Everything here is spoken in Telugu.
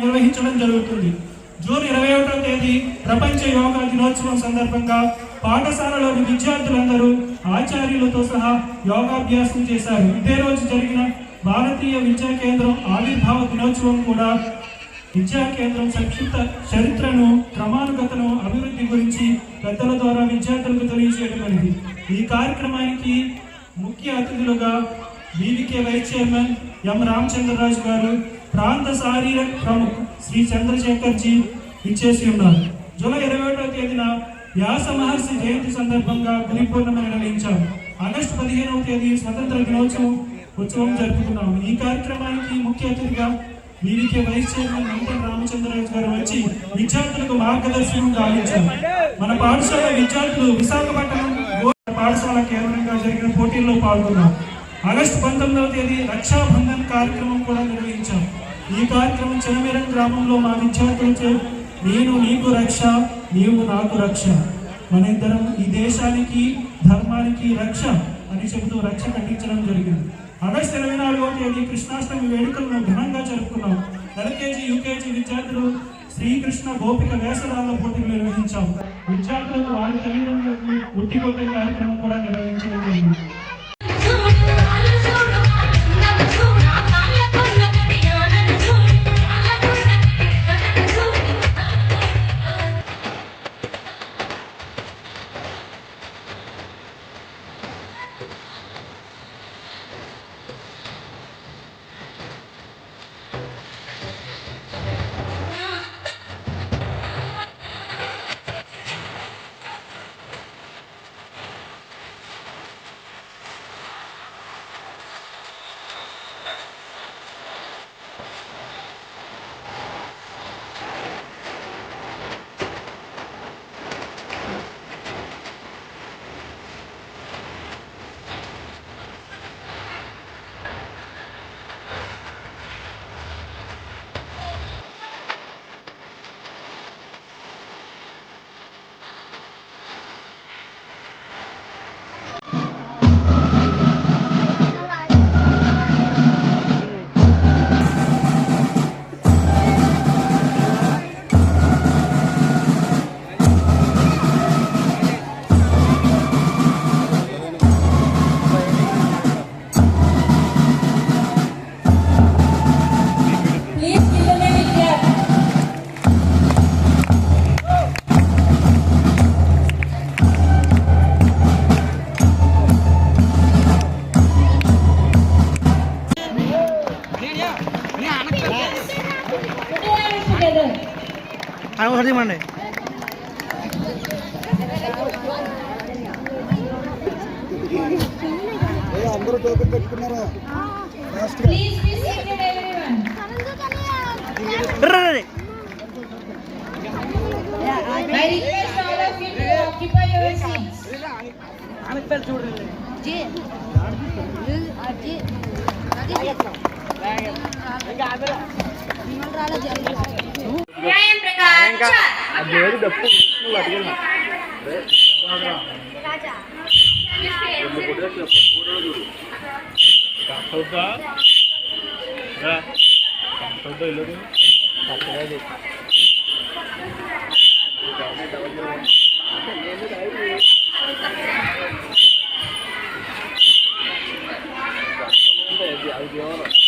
నిర్వహించడం జరుగుతుంది. జూన్ 21వ తేదీ ప్రపంచ యోగా దినోత్సవం సందర్భంగా పాఠశాలలోని విద్యార్థులందరూ ఆచార్యులతో సహా యోగాభ్యాసం చేశారు. ఇదే రోజు జరిగిన భారతీయ విద్యా కేంద్రం ఆవిర్భావ దినోత్సవం కూడా విద్యా కేంద్రం సంక్షిప్త చరిత్రను, క్రమానుగతను, అభివృద్ధి గురించి పెద్దల ద్వారా విద్యార్థులకు తెలియజేయడం. ఈ కార్యక్రమానికి ముఖ్య అతిథులుగా BVK vice chairman M Ramachandraraju గారు, ప్రాంత శారీరక ప్రముఖ్ శ్రీ చంద్రశేఖర్ జీ ఇచ్చేసి ఉన్నారు. జూలై 21వ తేదీన వ్యాస మహర్షి జయంతి సందర్భంగా గురి పూర్ణిమ నిర్వహించారు. ఆగస్టు 15వ తేదీ స్వతంత్ర దినోత్సవం జరుపుకున్నాము. ఈ కార్యక్రమానికి ముఖ్య అతిథిగా బీవీకే వైస్ చైర్మన్ మంత్రి రామచంద్రరాజు గారు వచ్చి విద్యార్థులకు మార్గదర్శనం గావించారు. మన పాఠశాల విద్యార్థులు విశాఖపట్నం పాఠశాల కేంద్రంగా జరిగిన పోటీల్లో పాల్గొన్నారు. ఆగస్టు 19వ తేదీ రక్షాబంధన్ కార్యక్రమం కూడా నిర్వహించాం. ఈ కార్యక్రమం చినమేరం గ్రామంలో మా విద్యార్థులతో నేను నీకు రక్ష, నీవు నాకు రక్ష, మన ఇద్దరం ఈ దేశానికి ధర్మానికి రక్ష అని చెబుతూ రక్ష కట్టించడం జరిగింది. ఆగస్టు 24వ తేదీ కృష్ణాష్టమి వేడుకలను ఘనంగా జరుపుకున్నాం. ఎల్కేజీ, యూకేజీ విద్యార్థులు శ్రీకృష్ణ గోపిక వేసరాల పోటీలు నిర్వహించాం. విద్యార్థులకు వారి తల్లిదండ్రులకు ఉట్టిగొట్టే కార్యక్రమం కూడా నిర్వహించడం జరిగింది. మండి అందరూ టోకెన్ పెట్టుకున్నారా? Audio